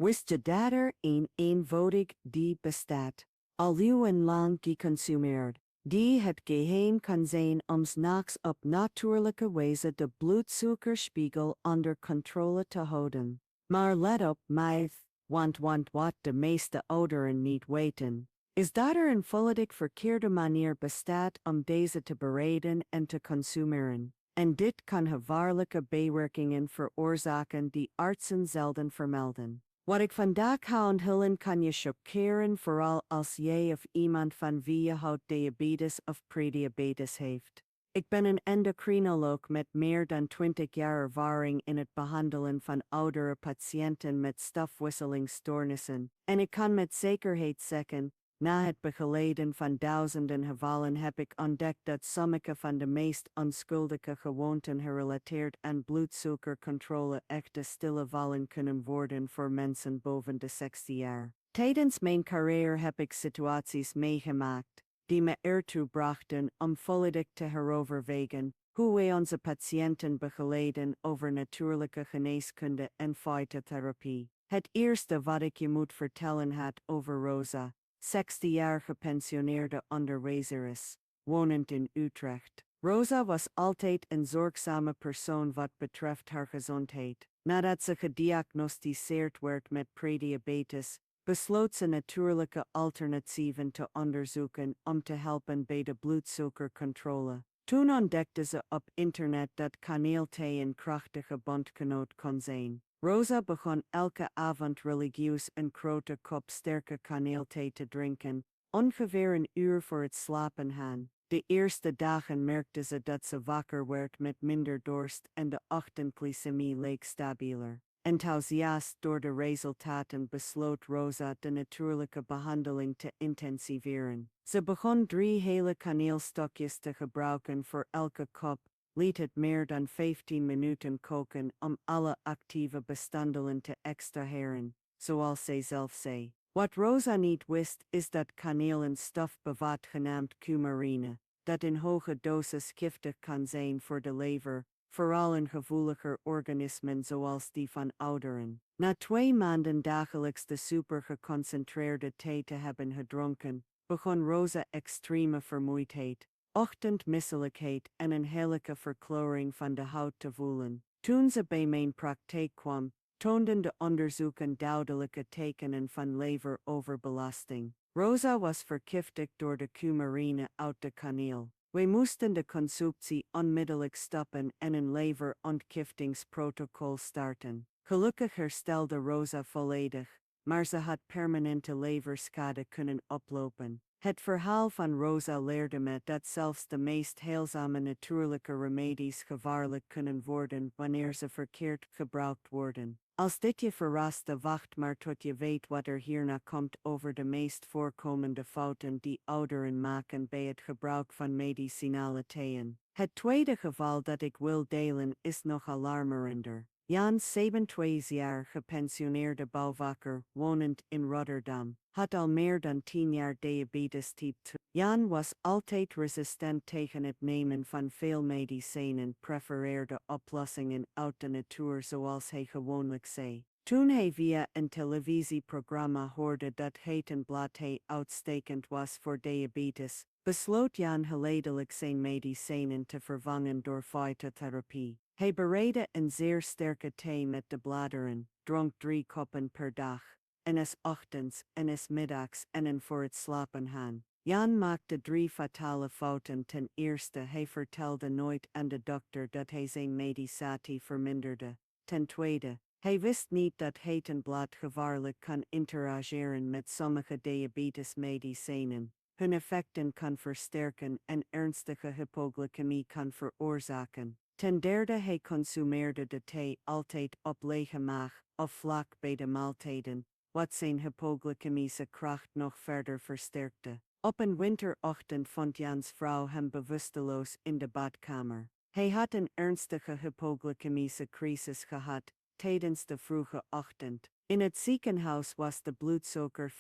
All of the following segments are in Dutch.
Wist de dader een eenvoudig die bestaat. Al lang geconsumeerd. Die het geheim kan zijn om 's nachts op natuurlijke wijze de bloedsuikerspiegel onder controle te houden. Maar let op, meid, want wat de meeste ouderen niet weten, is dat er een volledig verkeerde manier bestaat om deze te bereiden en te consumeren. En dit kan gevaarlijke bijwerkingen veroorzaken die artsen zelden vermelden. Wat ik vandaag ga onthullen kan je chockeren, vooral als jij of iemand van wie je houdt diabetes of prediabetes heeft. Ik ben een endocrinoloog met meer dan 20 jaar ervaring in het behandelen van oudere patiënten met stofwisselingsstoornissen, en ik kan met zekerheid zeggen, na het begeleiden van duizenden gevallen heb ik ontdekt dat sommige van de meest onschuldige gewoonten gerelateerd aan bloedsuikercontrole echte stille vallen kunnen worden voor mensen boven de 60 jaar. Tijdens mijn carrière heb ik situaties meegemaakt die me ertoe brachten om volledig te heroverwegen hoe wij onze patiënten begeleiden over natuurlijke geneeskunde en fytotherapie. Het eerste wat ik je moet vertellen gaat over Rosa, 60 jaar gepensioneerde onderwijzeres, wonend in Utrecht. Rosa was altijd een zorgzame persoon wat betreft haar gezondheid. Nadat ze gediagnosticeerd werd met prediabetes, besloot ze natuurlijke alternatieven te onderzoeken om te helpen bij de bloedsuikercontrole. Toen ontdekte ze op internet dat kaneelthee een krachtige bondgenoot kon zijn. Rosa begon elke avond religieus een grote kop sterke kaneelthee te drinken, ongeveer een uur voor het slapen gaan. De eerste dagen merkte ze dat ze wakker werd met minder dorst en de ochtendglycemie leek stabieler. Enthousiast door de resultaten besloot Rosa de natuurlijke behandeling te intensiveren. Ze begon 3 hele kaneelstokjes te gebruiken voor elke kop, liet het meer dan 15 minuten koken om alle actieve bestanddelen te extraheren, zoals zij zelf zei. Wat Rosa niet wist is dat kaneel een stof bevat genaamd coumarine, dat in hoge dosis giftig kan zijn voor de lever, vooral in gevoeliger organismen zoals die van ouderen. Na 2 maanden dagelijks de super geconcentreerde thee te hebben gedronken, begon Rosa extreme vermoeidheid, ochtendmisselijkheid en een heerlijke verkloring van de huid te voelen. Toen ze bij mijn praktijk kwam, toonden de onderzoeken duidelijke tekenen van leveroverbelasting. Rosa was vergiftigd door de coumarine uit de kaneel. Wij moesten de consumptie onmiddellijk stoppen en een leverontgiftingsprotocol starten. Gelukkig herstelde Rosa volledig, maar ze had permanente leverschade kunnen oplopen. Het verhaal van Rosa leerde me dat zelfs de meest heilzame natuurlijke remedies gevaarlijk kunnen worden wanneer ze verkeerd gebruikt worden. Als dit je verraste, wacht maar tot je weet wat er hierna komt over de meest voorkomende fouten die ouderen maken bij het gebruik van medicinale theeën. Het tweede geval dat ik wil delen is nog alarmerender. Jan, 27 jaar, gepensioneerde bouwvakker, wonend in Rotterdam, had al meer dan 10 jaar diabetes type 2. Jan was altijd resistent tegen het nemen van veel medicijnen, prefereerde oplossingen uit de natuur zoals hij gewoonlijk zei. Toen hij via een televisieprogramma hoorde dat hetenbladthee uitstekend was voor diabetes, besloot Jan geleidelijk zijn medicijnen te vervangen door fytotherapie. Hij bereidde een zeer sterke thee met de bladeren, dronk 3 koppen per dag, en 's ochtends, en 's middags en een voor het slapen gaan. Jan maakte 3 fatale fouten. Ten eerste, hij vertelde nooit aan de dokter dat hij zijn medicatie verminderde. Ten tweede, hij wist niet dat hetenblad gevaarlijk kan interageren met sommige diabetesmedicijnen, hun effecten kan versterken en ernstige hypoglycemie kan veroorzaken. Ten derde, hij consumeerde de thee altijd op lege maag of vlak bij de maaltijden, wat zijn hypoglycemische kracht nog verder versterkte. Op een winterochtend vond Jans vrouw hem bewusteloos in de badkamer. Hij had een ernstige hypoglycemische crisis gehad tijdens de vroege ochtend. In het ziekenhuis was de bloedsuiker 25,5,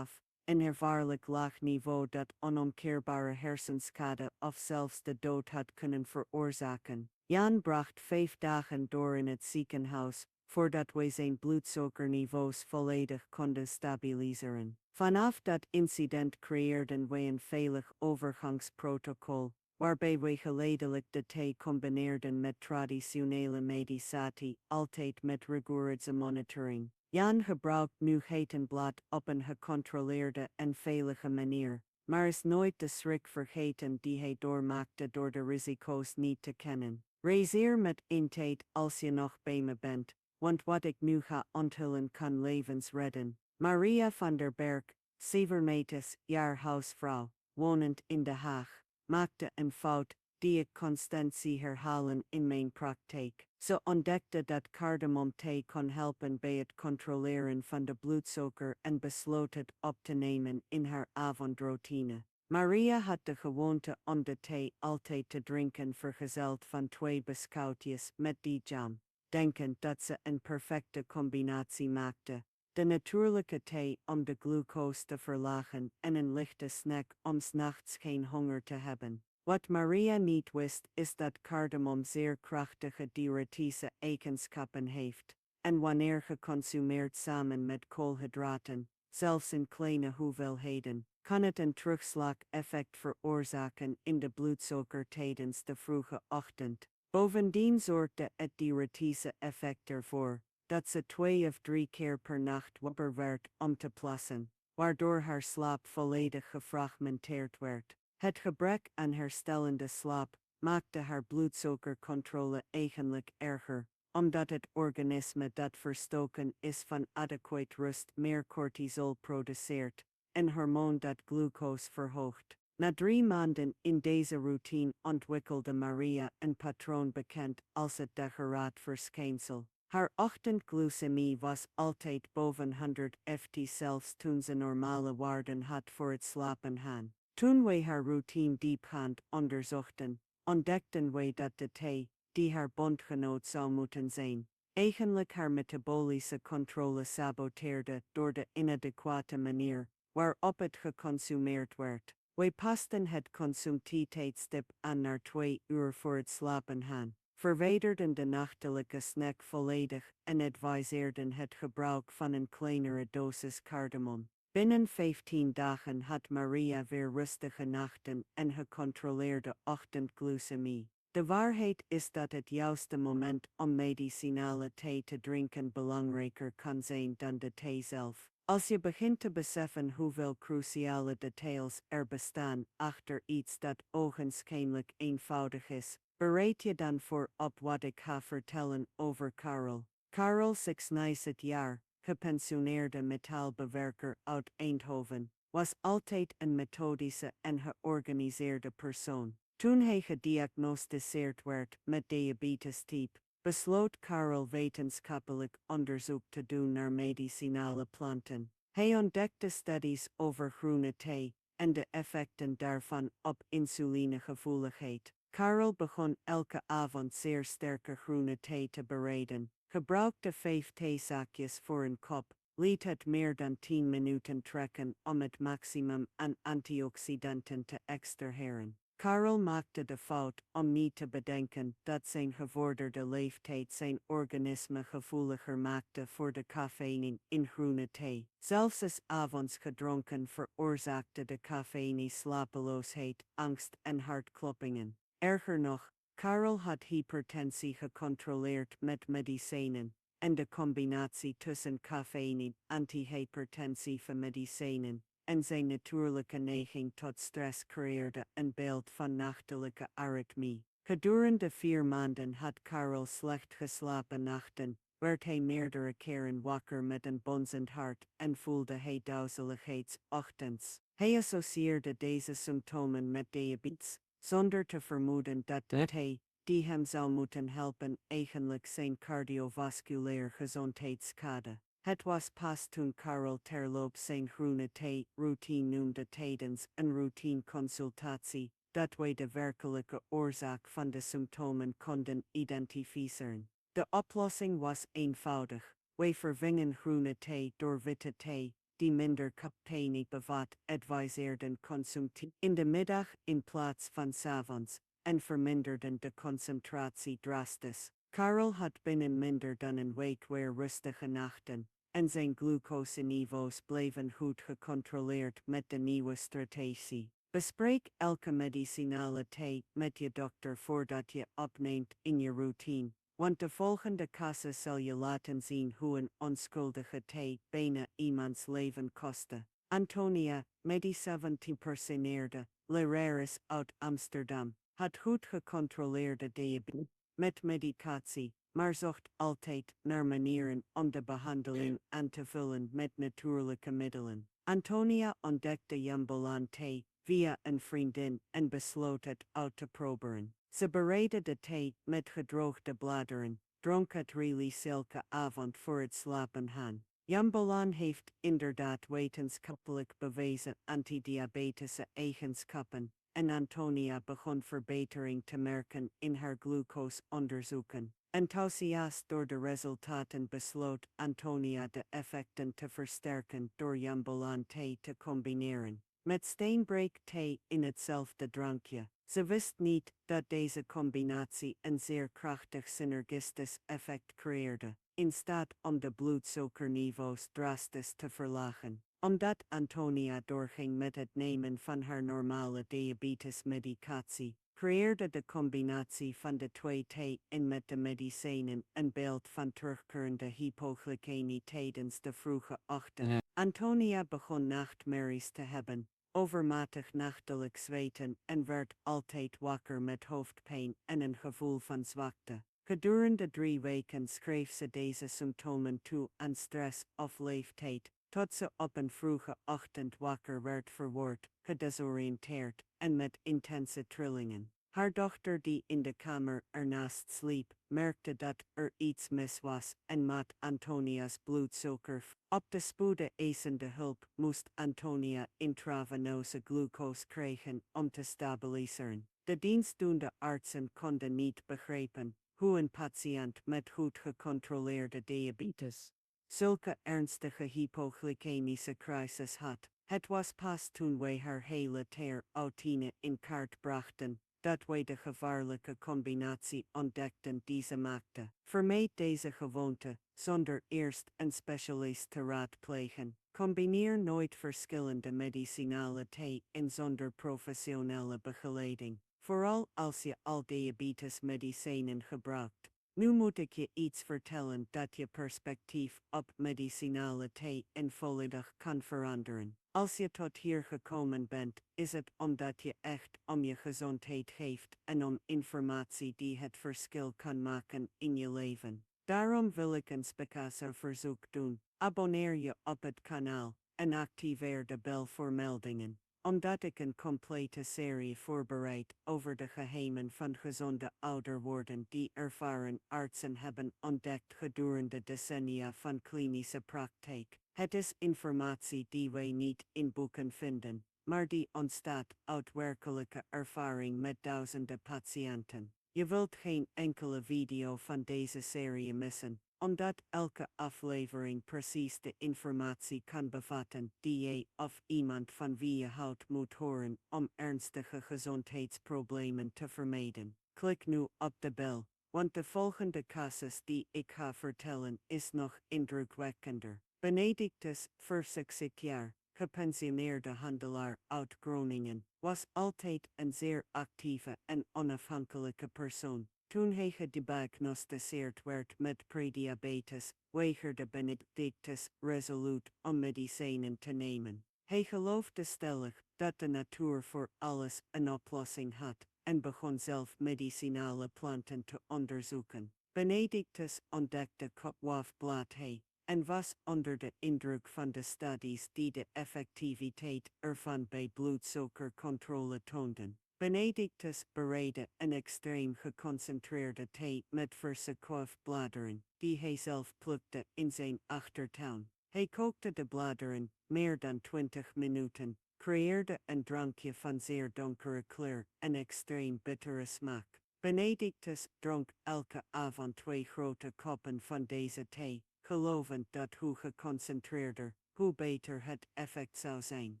een gevaarlijk laag niveau dat onomkeerbare hersenschade of zelfs de dood had kunnen veroorzaken. Jan bracht 5 dagen door in het ziekenhuis, voordat wij zijn bloedsuikerniveaus volledig konden stabiliseren. Vanaf dat incident creëerden wij een veilig overgangsprotocol, waarbij wij geleidelijk de thee combineerden met traditionele medicatie, altijd met rigoureuse monitoring. Jan gebruikt nu geitenblad op een gecontroleerde en veilige manier, maar is nooit de schrik vergeten die hij doormaakte door de risico's niet te kennen. Reageer met tijd als je nog bij me bent, want wat ik nu ga onthullen kan levens redden. Maria van der Berg, 97 jaar huisvrouw, wonend in Den Haag, maakte een fout die ik constant zie herhalen in mijn praktijk. Ze ontdekte dat cardamomthee kon helpen bij het controleren van de bloedsuiker en besloot het op te nemen in haar avondroutine. Maria had de gewoonte om de thee altijd te drinken vergezeld van 2 biscuitjes met die jam, denkend dat ze een perfecte combinatie maakte. De natuurlijke thee om de glucose te verlagen en een lichte snack om 's nachts geen honger te hebben. Wat Maria niet wist is dat cardamom zeer krachtige diuretische eigenschappen heeft, en wanneer geconsumeerd samen met koolhydraten, zelfs in kleine hoeveelheden, kan het een terugslag-effect veroorzaken in de bloedsuiker tijdens de vroege ochtend. Bovendien zorgde het diuretische effect ervoor dat ze 2 of 3 keer per nacht wakker werd om te plassen, waardoor haar slaap volledig gefragmenteerd werd. Het gebrek aan herstellende slaap maakte haar bloedsuikercontrole eigenlijk erger, omdat het organisme dat verstoken is van adequate rust meer cortisol produceert, een hormoon dat glucose verhoogt. Na 3 maanden in deze routine ontwikkelde Maria een patroon bekend als het dageraadverschijnsel. Haar ochtendglycemie was altijd boven 100 ft zelfs toen ze normale waarden had voor het slapen gaan. Toen wij haar routine diepgaand onderzochten, ontdekten wij dat de thee, die haar bondgenoot zou moeten zijn, eigenlijk haar metabolische controle saboteerde door de inadequate manier waarop het geconsumeerd werd. Wij pasten het consumptietijdstip aan naar 2 uur voor het slapen gaan, verwijderden de nachtelijke snack volledig en adviseerden het gebruik van een kleinere dosis cardamom. Binnen 15 dagen had Maria weer rustige nachten en gecontroleerde ochtendglycemie. De waarheid is dat het juiste moment om medicinale thee te drinken belangrijker kan zijn dan de thee zelf. Als je begint te beseffen hoeveel cruciale details er bestaan achter iets dat ogenschijnlijk eenvoudig is, bereid je dan voor op wat ik ga vertellen over Karel. Karel, 96 jaar, gepensioneerde metaalbewerker uit Eindhoven, was altijd een methodische en georganiseerde persoon. Toen hij gediagnosticeerd werd met diabetes type, besloot Karel wetenschappelijk onderzoek te doen naar medicinale planten. Hij ontdekte studies over groene thee en de effecten daarvan op insulinegevoeligheid. Karel begon elke avond zeer sterke groene thee te bereiden, gebruikte 5 theezakjes voor een kop, liet het meer dan 10 minuten trekken om het maximum aan antioxidanten te extraheren. Karel maakte de fout om niet te bedenken dat zijn gevorderde leeftijd zijn organisme gevoeliger maakte voor de cafeïne in groene thee. Zelfs 's avonds gedronken veroorzaakte de cafeïne slapeloosheid, angst en hartkloppingen. Erger nog, Karel had hypertensie gecontroleerd met medicijnen, en de combinatie tussen cafeïne, antihypertensieve medicijnen en zijn natuurlijke neiging tot stress creëerde een beeld van nachtelijke aritmie. Gedurende 4 maanden had Karel slecht geslapen nachten, werd hij meerdere keren wakker met een bonzend hart en voelde hij duizeligheid ochtends. Hij associeerde deze symptomen met diabetes, zonder te vermoeden dat de thee, die hem zou moeten helpen, eigenlijk zijn cardiovasculair gezondheid schade. Het was pas toen Karel terloops zijn groene thee routine noemde tijdens een routineconsultatie, dat wij de werkelijke oorzaak van de symptomen konden identificeren. De oplossing was eenvoudig. Wij vervingen groene thee door witte thee, die minder cafeïne bevat, adviseerden consumptie in de middag in plaats van 's avonds, en verminderden de concentratie drastisch. Karel had binnen minder dan een week weer rustige nachten, en zijn glucoseniveaus bleven goed gecontroleerd met de nieuwe strategie. Bespreek elke medicinale thee met je dokter voordat je opneemt in je routine, want de volgende casus zal je laten zien hoe een onschuldige thee bijna iemands leven kostte. Antonia, medi-17-personeerde, lerares uit Amsterdam, had goed gecontroleerde diabetes met medicatie, maar zocht altijd naar manieren om de behandeling aan te vullen met natuurlijke middelen. Antonia ontdekte jambolan thee via een vriendin en besloot het uit te proberen. Ze bereidde de thee met gedroogde bladeren, dronk het release elke avond voor het slapen gaan. Jambolan heeft inderdaad wetenschappelijk bewezen antidiabetische eigenschappen, en Antonia begon verbetering te merken in haar glucoseonderzoeken. Enthousiast door de resultaten besloot Antonia de effecten te versterken door jambolan thee te combineren met steenbreek thee in hetzelfde drankje. Ze wist niet dat deze combinatie een zeer krachtig synergistisch effect creëerde, in staat om de bloedsuikerniveaus drastisch te verlagen. Omdat Antonia doorging met het nemen van haar normale diabetesmedicatie, creëerde de combinatie van de twee thee in met de medicijnen een beeld van terugkerende hypoglycemie tijdens de vroege ochtend. Antonia begon nachtmerries te hebben, overmatig nachtelijk zweten en werd altijd wakker met hoofdpijn en een gevoel van zwakte. Gedurende 3 weken schreef ze deze symptomen toe aan stress of leeftijd, tot ze op een vroege ochtend wakker werd verward, gedesoriënteerd en met intense trillingen. Haar dochter die in de kamer ernaast sliep, merkte dat er iets mis was en maat Antonia's bloedsuiker. Op de spoede eisende hulp moest Antonia intravenose glucose krijgen om te stabiliseren. De dienstdoende artsen konden niet begrijpen hoe een patiënt met goed gecontroleerde diabetes zulke ernstige hypoglycemische crisis had. Het was pas toen wij haar hele routine in kaart brachten, dat wij de gevaarlijke combinatie ontdekten die ze maakte. Vermijd deze gewoonte, zonder eerst een specialist te raadplegen. Combineer nooit verschillende medicinale thee en zonder professionele begeleiding, vooral als je al diabetesmedicijnen gebruikt. Nu moet ik je iets vertellen dat je perspectief op medicinale thee en volledig kan veranderen. Als je tot hier gekomen bent, is het omdat je echt om je gezondheid geeft en om informatie die het verschil kan maken in je leven. Daarom wil ik een speciaal verzoek doen. Abonneer je op het kanaal en activeer de bel voor meldingen, omdat ik een complete serie voorbereid over de geheimen van gezonde ouder worden die ervaren artsen hebben ontdekt gedurende decennia van klinische praktijk. Het is informatie die wij niet in boeken vinden, maar die ontstaat uit werkelijke ervaring met duizenden patiënten. Je wilt geen enkele video van deze serie missen, omdat elke aflevering precies de informatie kan bevatten die jij of iemand van wie je houdt moet horen om ernstige gezondheidsproblemen te vermijden. Klik nu op de bel, want de volgende casus die ik ga vertellen is nog indrukwekkender. Benedictus, 64 jaar, gepensioneerde handelaar uit Groningen, was altijd een zeer actieve en onafhankelijke persoon. Toen hij gediagnosticeerd werd met prediabetes, weigerde Benedictus resoluut om medicijnen te nemen. Hij geloofde stellig dat de natuur voor alles een oplossing had en begon zelf medicinale planten te onderzoeken. Benedictus ontdekte kopwafbladthee en was onder de indruk van de studies die de effectiviteit ervan bij bloedsuikercontrole toonden. Benedictus bereidde een extreem geconcentreerde thee met verse kwafbladeren, die hij zelf plukte in zijn achtertuin. Hij kookte de bladeren, meer dan 20 minuten, creëerde een drankje van zeer donkere kleur en extreem bittere smaak. Benedictus dronk elke avond 2 grote koppen van deze thee, gelovend dat hoe geconcentreerder, hoe beter het effect zou zijn.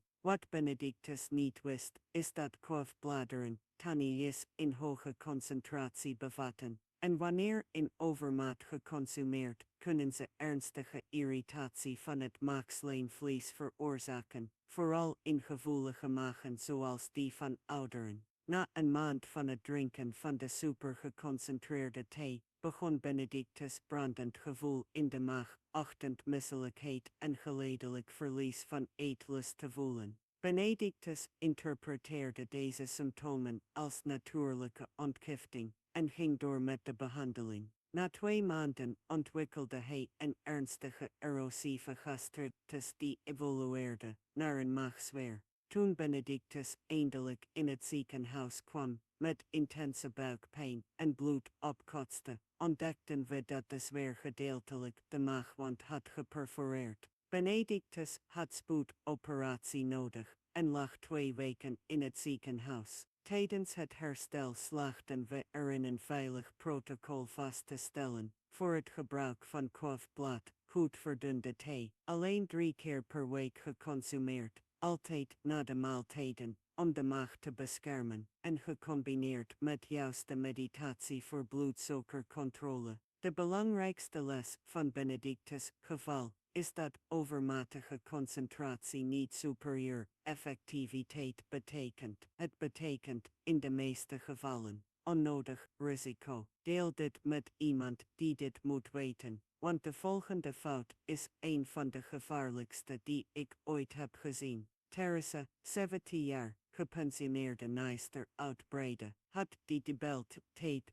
Wat Benedictus niet wist, is dat kwafbladeren tannies in hoge concentratie bevatten, En wanneer in overmaat geconsumeerd, kunnen ze ernstige irritatie van het maagsleenvlies veroorzaken, vooral in gevoelige magen zoals die van ouderen. Na een maand van het drinken van de supergeconcentreerde thee, begon Benedictus brandend gevoel in de maag, ochtendmisselijkheid en geleidelijk verlies van eetlust te voelen. Benedictus interpreteerde deze symptomen als natuurlijke ontgifting en ging door met de behandeling. Na 2 maanden ontwikkelde hij een ernstige erosieve gastritis die evolueerde naar een maagzweer. Toen Benedictus eindelijk in het ziekenhuis kwam, met intense buikpijn en bloed opkotste, ontdekten we dat de zweer gedeeltelijk de maagwand had geperforeerd. Benedictus had spoedoperatie nodig en lag 2 weken in het ziekenhuis. Tijdens het herstel slaagden we erin een veilig protocol vast te stellen voor het gebruik van kwafblad, goed verdunde thee, alleen 3 keer per week geconsumeerd, altijd na de maaltijden, om de maag te beschermen, en gecombineerd met juiste meditatie voor bloedsuikercontrole. De belangrijkste les van Benedictus' geval is dat overmatige concentratie niet superieur effectiviteit betekent. Het betekent, in de meeste gevallen, onnodig risico. Deel dit met iemand die dit moet weten, want de volgende fout is een van de gevaarlijkste die ik ooit heb gezien. Teresa, 17 jaar, gepensioneerde naaister uit Breda, had die debiliteit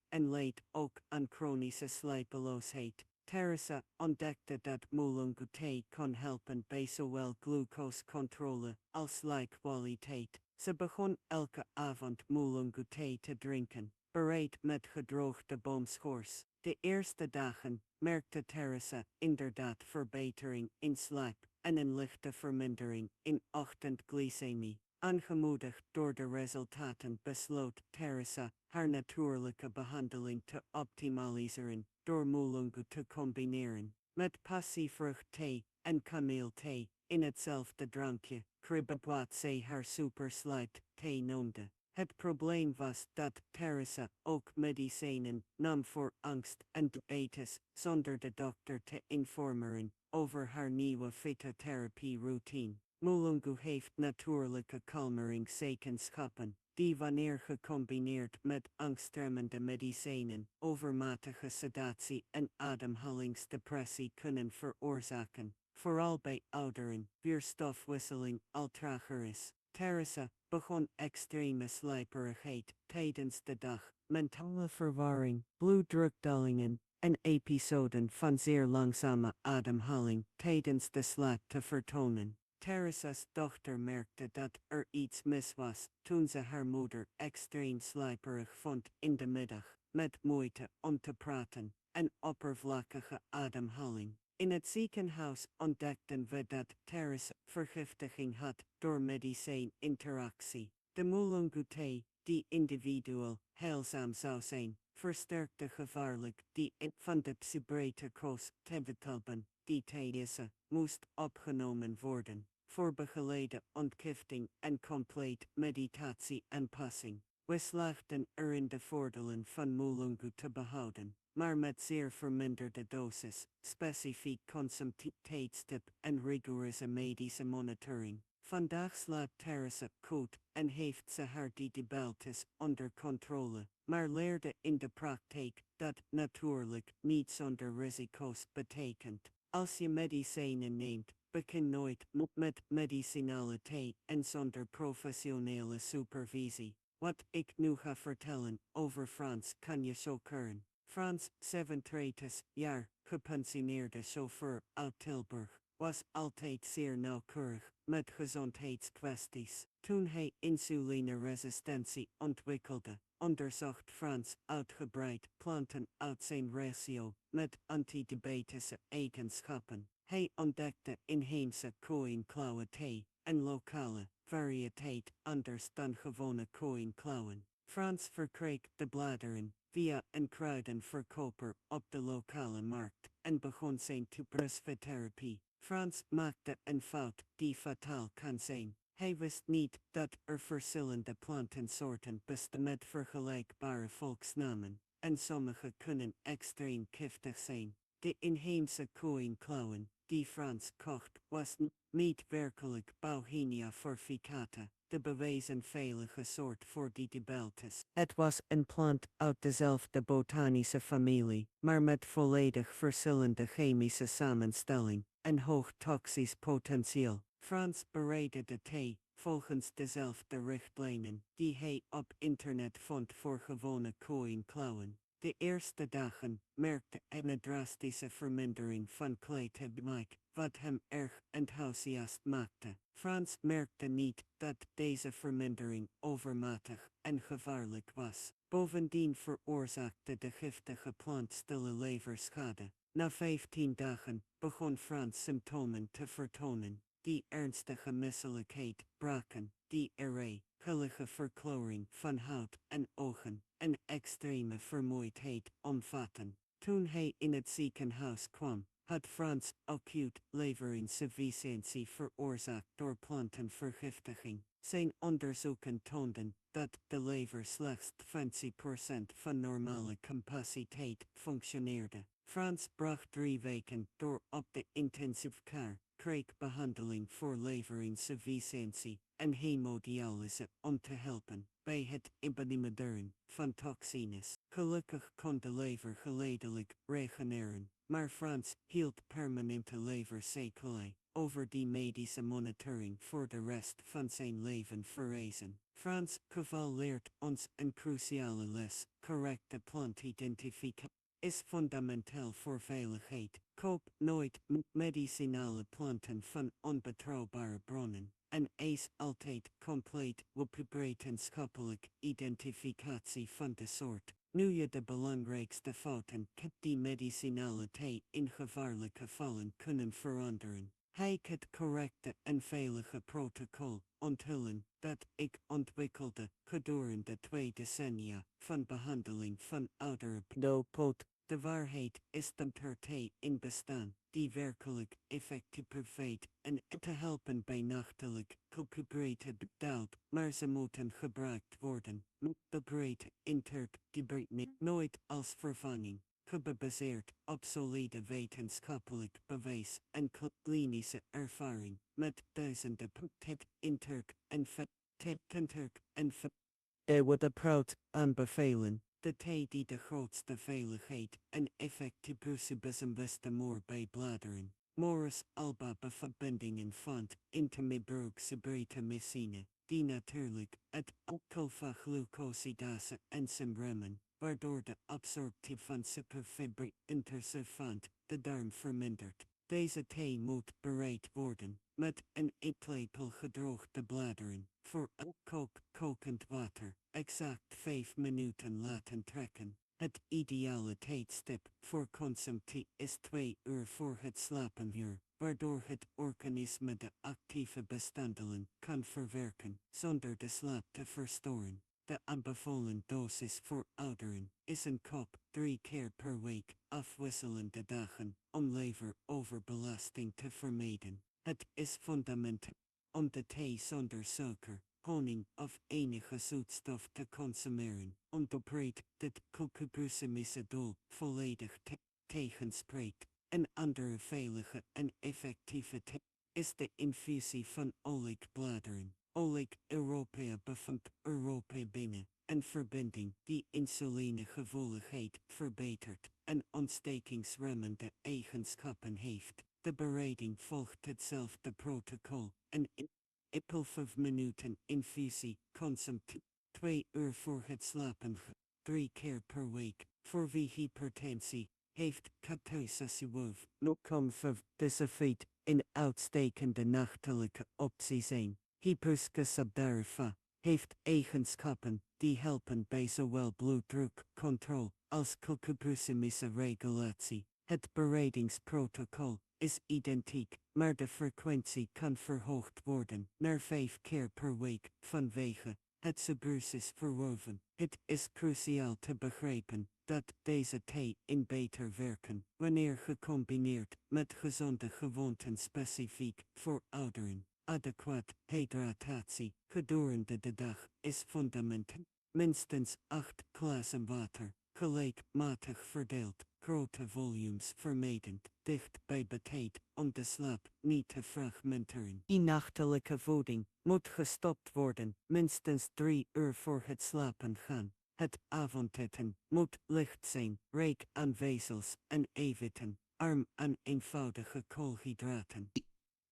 en leed ook aan chronische slapeloosheid. Teresa ontdekte dat Mulungu thee kon helpen bij zowel glucosecontrole als slaapkwaliteit. Ze begon elke avond Mulungu thee te drinken, bereid met gedroogde boomschors. De eerste dagen merkte Teresa inderdaad verbetering in slaap en een lichte vermindering in ochtendglycemie. Aangemoedigd door de resultaten besloot Teresa haar natuurlijke behandeling te optimaliseren door Mulungu te combineren met passievruchtthee en kameelthee in hetzelfde drankje, kribbet wat zij haar superslijt thee noemde. Het probleem was dat Teresa ook medicijnen nam voor angst en diabetes zonder de dokter te informeren over haar nieuwe fytotherapie-routine. Mulungu heeft natuurlijke kalmeringseigenschappen, die wanneer gecombineerd met angstremmende medicijnen, overmatige sedatie en ademhalingsdepressie kunnen veroorzaken, vooral bij ouderen, wier stofwisseling al trager is. Teresa begon extreme slijperigheid tijdens de dag, mentale verwarring, bloeddrukdalingen en episoden van zeer langzame ademhaling tijdens de slaap te vertonen. Teresa's dochter merkte dat er iets mis was toen ze haar moeder extreem slijperig vond in de middag, met moeite om te praten en oppervlakkige ademhaling. In het ziekenhuis ontdekten we dat Teresa vergiftiging had door medicijn-interactie. De Mulungu thee, die individueel heilzaam zou zijn, versterkte gevaarlijk die van de psychiatrische tebetalben. Die Deze moest opgenomen worden voor begeleide ontgifting en compleet meditatie en passing. We slaagden erin de voordelen van Mulungu te behouden, maar met zeer verminderde dosis, specifiek consumptietijdstip en rigoureuze medische monitoring. Vandaag slaapt Teresa goed en heeft ze haar diabetes onder controle, maar leerde in de praktijk dat natuurlijk niet zonder risico's betekent. Als je medicijnen neemt, begin nooit met medicinale thee en zonder professionele supervisie. Wat ik nu ga vertellen over Frans kan je choqueren. Frans, 37 jaar, gepensioneerde chauffeur uit Tilburg, was altijd zeer nauwkeurig met gezondheidskwesties. Toen hij insulineresistentie ontwikkelde, onderzocht Frans uitgebreid planten uit zijn ratio met antidiabetische eigenschappen. Hij ontdekte inheemse koeienklauwen thee en lokale variëteit anders dan gewone koeienklauwen. Frans verkreeg de bladeren via een kruidenverkoper op de lokale markt en begon zijn toepassingstherapie. Frans maakte een fout die fataal kan zijn. Hij wist niet dat er verschillende plantensoorten bestonden met vergelijkbare volksnamen en sommige kunnen extreem giftig zijn. De inheemse koeienklauwen, die Frans kocht, was niet werkelijk Bauhinia forficata, de bewezen veilige soort voor die dibeltes. Het was een plant uit dezelfde botanische familie, maar met volledig verschillende chemische samenstelling en hoog toxisch potentieel. Frans bereidde de thee volgens dezelfde richtlijnen die hij op internet vond voor gewone koeienklauwen. De eerste dagen merkte hij een drastische vermindering van kleedgebruik, wat hem erg enthousiast maakte. Frans merkte niet dat deze vermindering overmatig en gevaarlijk was. Bovendien veroorzaakte de giftige plant stille leverschade. Na 15 dagen begon Frans symptomen te vertonen, die ernstige misselijkheid, braken, diarree, gullige verkloring van huid en ogen, en extreme vermoeidheid omvatten. Toen hij in het ziekenhuis kwam, had Frans acute leverinsufficiëntie veroorzaakt door plantenvergiftiging. Zijn onderzoeken toonden dat de lever slechts 20% van normale capaciteit functioneerde. Frans bracht 3 weken door op de intensive care, kreeg behandeling voor leverinsufficiëntie en hemodialyse om te helpen bij het elimineren van toxines. Gelukkig kon de lever geleidelijk regenereren, maar Frans hield permanente leversequelae over die medische monitoring voor de rest van zijn leven verrezen. Frans' geval leert ons een cruciale les: correcte plantidentificatie is fundamenteel voor veiligheid. Koop nooit medicinale planten van onbetrouwbare bronnen en eis altijd compleet wetenschappelijk identificatie van de soort. Nu je de belangrijkste fouten hebt die medicinale thee in gevaarlijke gevallen kunnen veranderen. Hij het correcte en veilige protocol onthullen dat ik ontwikkelde gedurende 2 decennia van behandeling van oudere dood. De waarheid is dat er thee in bestaan die werkelijk effectief weet en te helpen bij nachtelijk gecubeerde Daalt, maar ze moeten gebruikt worden. De breedte intert die nooit als vervanging, gebaseerd op solide wetenschappelijk bewijs en klinische ervaring, met duizenden intert en wordt proud aanbevelen. De thee die de grootste veiligheid en effectieve bestemmoor bij bladeren. Morris alba verbindingen vond intimibrooksebritamycine, die natuurlijk het alpha-glucosidase enzym remmen, waardoor de absorptie van superfibri interservant de darm vermindert. Deze thee moet bereid worden met een eetlepel gedroogde bladeren, voor elk kokend water, exact 5 minuten laten trekken. Het ideale tijdstip voor consumptie is 2 uur voor het slapenuur, waardoor het organisme de actieve bestanddelen kan verwerken, zonder de slaap te verstoren. De aanbevolen dosis voor ouderen is een kop 3 keer per week, afwisselende dagen, om leveroverbelasting te vermijden. Het is fundamenteel om de thee zonder suiker, honing of enige zoetstof te consumeren, omdat dit cucubusemische doel volledig tegenspreekt. Een andere veilige en effectieve thee is de infusie van olijkbladeren. Olijk Europea bevindt Europa binnen, een verbinding die insulinegevoeligheid verbetert en ontstekingsremmende eigenschappen heeft. De bereiding volgt hetzelfde protocol, een in 5 minuten infusie, consumptie, 2 uur voor het slapen, 3 keer per week, voor wie hypertensie heeft, catasasiewolf, deze feit een uitstekende nachtelijke optie zijn. Hibiscus subdarifa heeft eigenschappen die helpen bij zowel bloeddrukcontrole als cucubusemische regulatie. Het bereidingsprotocol is identiek, maar de frequentie kan verhoogd worden naar 5 keer per week vanwege het subrusis verworven. Het is cruciaal te begrijpen dat deze thee in beter werken wanneer gecombineerd met gezonde gewoonten specifiek voor ouderen. Adequaat hydratatie gedurende de dag is fundamenteel. Minstens 8 glazen water, gelijkmatig verdeeld, grote volumes vermijdend, dicht bij de tijd, om de slaap niet te fragmenteren. Die nachtelijke voeding moet gestopt worden, minstens 3 uur voor het slapen gaan. Het avondeten moet licht zijn, rijk aan vezels en eiwitten, arm aan eenvoudige koolhydraten.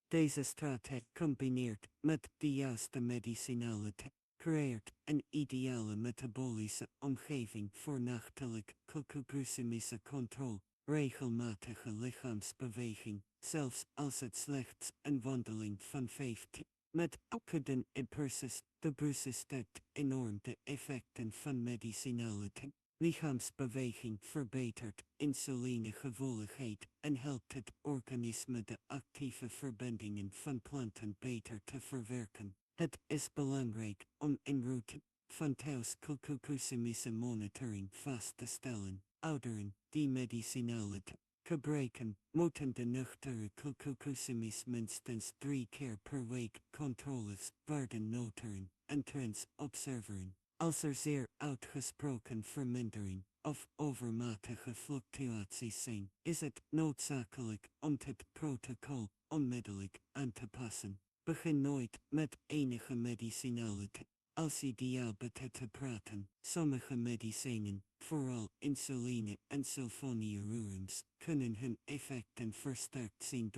Deze strategie combineert met de juiste medicinale creëert een ideale metabolische omgeving voor nachtelijk glucosemische controle, regelmatige lichaamsbeweging, zelfs als het slechts een wandeling van 15 met okkeden imperses, de busis enorm de effecten van medicinale lichaamsbeweging verbetert insulinegevoeligheid en helpt het organisme de actieve verbindingen van planten beter te verwerken. Het is belangrijk om in route van thuisglucosemische monitoring vast te stellen. Ouderen die medicinale gebruiken moeten de nuchtere glucosemis minstens 3 keer per week controles waarden noteren en trends observeren. Als er zeer uitgesproken vermindering of overmatige fluctuaties zijn, is het noodzakelijk om het protocol onmiddellijk aan te passen. Begin nooit met enige medicinale als je diabetes te praten. Sommige medicijnen, vooral insuline en sulfonylureums, kunnen hun effecten versterkt zien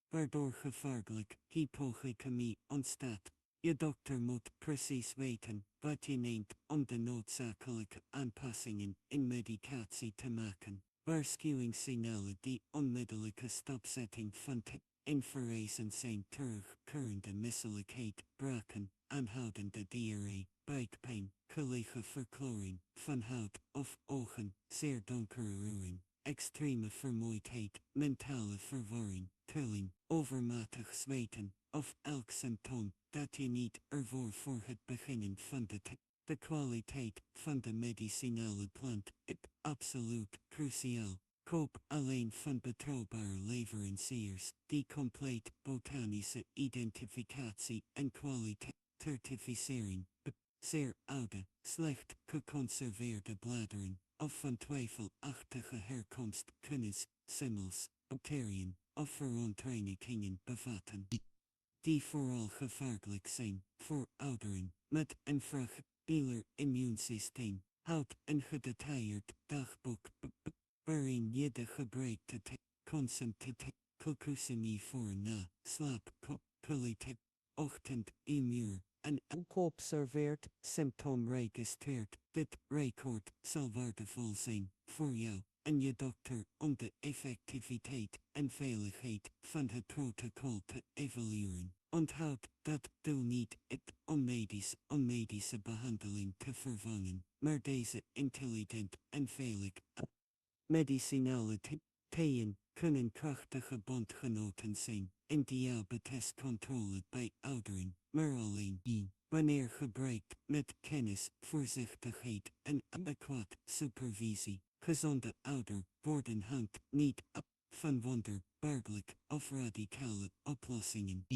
waardoor gevaarlijk hypoglycemie ontstaat. Je dokter moet precies weten wat je neemt om de noodzakelijke aanpassingen in medicatie te maken. Waarschuwingssignalen die onmiddellijke stopzetting van in verwezen zijn terugkerende misselijkheid, braken, aanhoudende diarree, buikpijn, collega verkloring van huid of ogen, zeer donkere ruwen, extreme vermoeidheid, mentale verwarring, trilling, overmatig zweten, of elk symptoom dat je niet ervoor voor het beginnen van de kwaliteit van de medicinale plant is absoluut cruciaal. Koop alleen van betrouwbare leveranciers die compleet botanische identificatie en kwaliteit certificering, zeer oude, slecht geconserveerde bladeren, of van twijfelachtige herkomst kunnen schimmels, bacteriën of verontreinigingen bevatten, die vooral gevaarlijk zijn voor ouderen met een fragieler immuunsysteem. Houd een gedetailleerd dagboek waarin je de gebruikte consumptieve glucosemie voor na slaap, kwaliteit, ochtend, uur en elk observeert symptoom registreert. Dit record zal waardevol zijn voor jou en je dokter om de effectiviteit en veiligheid van het protocol te evalueren. Onthoud dat doel niet het om medische behandeling te vervangen, maar deze intelligent en veilig medicinale theeën kunnen krachtige bondgenoten zijn in diabetescontrole bij ouderen, maar alleen wanneer gebruikt met kennis, voorzichtigheid en adequaat supervisie. Gezonde ouder worden hangt niet af van wonderbaarlijk of radicale oplossingen.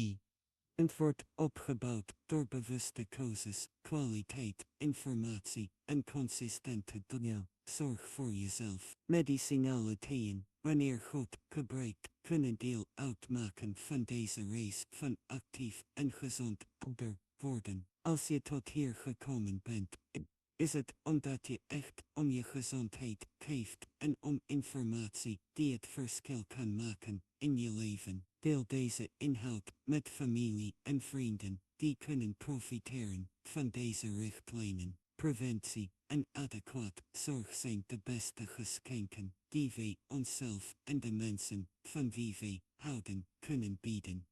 Het wordt opgebouwd door bewuste keuzes, kwaliteit, informatie en consistente doel. Zorg voor jezelf. Medicinale theeën, wanneer goed gebruikt, kunnen deel uitmaken van deze race van actief en gezond ouder worden. Als je tot hier gekomen bent, is het omdat je echt om je gezondheid geeft en om informatie die het verschil kan maken in je leven. Deel deze inhoud met familie en vrienden die kunnen profiteren van deze richtlijnen. Preventie en adequaat zorg zijn de beste geschenken die wij onszelf en de mensen van wie wij houden kunnen bieden.